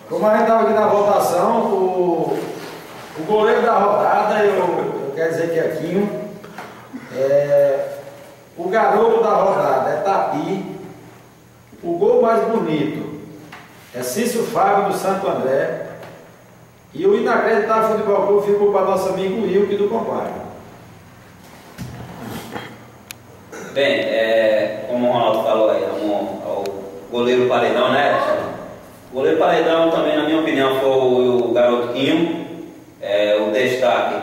Como a gente estava aqui na votação, o goleiro da rodada, eu quero dizer que é Quinho. O garoto da rodada é Tapi. O gol mais bonito é Cício Fábio do Santo André. E o inacreditável Futebol Clube ficou para nosso amigo Wilke do Compacto. Bem, como o Ronaldo falou aí, o goleiro paredão, né? O goleiro paredão também, na minha opinião, foi o garoto Quinho. O destaque,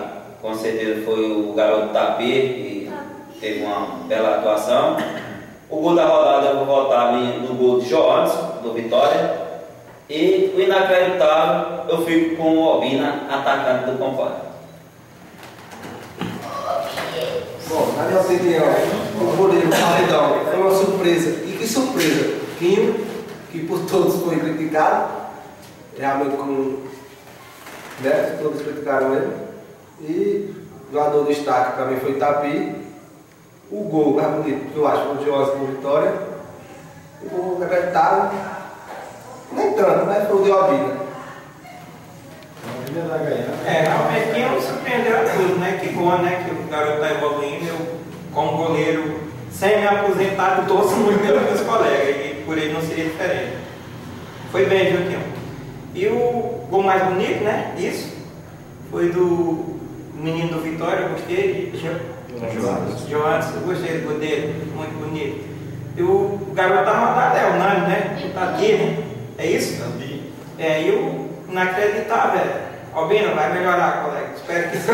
com certeza, foi o garoto Tapi, que teve uma bela atuação. O gol da rodada eu vou votar no gol de Joanderson, do Vitória. E o inacreditável, eu fico com o Obina, atacante do Compacto. Bom, na minha opinião, o goleiro paredão foi uma surpresa. E que surpresa! Quinho, que por todos foi criticado, realmente todos criticaram ele. E o jogador de destaque para mim foi Tapi. O gol mais bonito, que eu acho, foi o Joanderson com Vitória. O gol acreditado, nem tanto, mas foi o de Obina. Realmente Quinho surpreendeu a tudo, né? Que bom, né? Que o garoto está evoluindo. Eu, como goleiro, sem me aposentar, torço muito pelos meus colegas. E por ele não seria diferente. Foi bem, viu, Quinho? E o gol mais bonito, né? Isso. Foi do menino do Vitória, eu gostei. Joanderson, gostei do gol dele. Muito bonito. E o garoto da rodada é o Nani, né? Tá aqui, né? É isso? E o inacreditável, Obina, vai melhorar, colega. Espero que sim.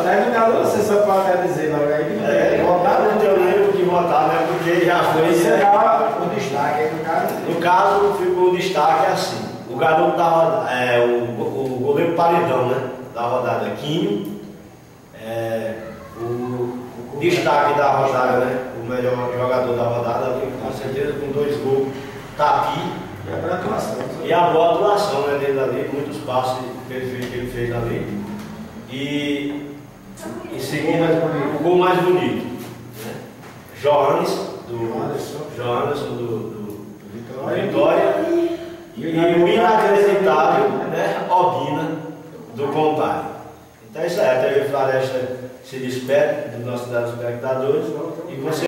Aí no caso você só pode dizer logo aí que votar não tenho nem o que votar, né? Porque já foi. Esse é o destaque aí no caso. No caso, ficou o destaque assim. O garoto da rodada, o goleiro paredão, né? Da rodada, Quinho. O destaque da rodada, né? O melhor jogador da rodada, com certeza, com 2 gols, Tapi. E a boa atuação, né, dele ali, muitos passos que ele fez ali. E em seguida, o gol mais bonito, né? Joanderson do Vitória. E o inacreditável, né? Obina do Compacto. Então é isso aí, a TV Floresta se despede dos nossos telespectadores. E você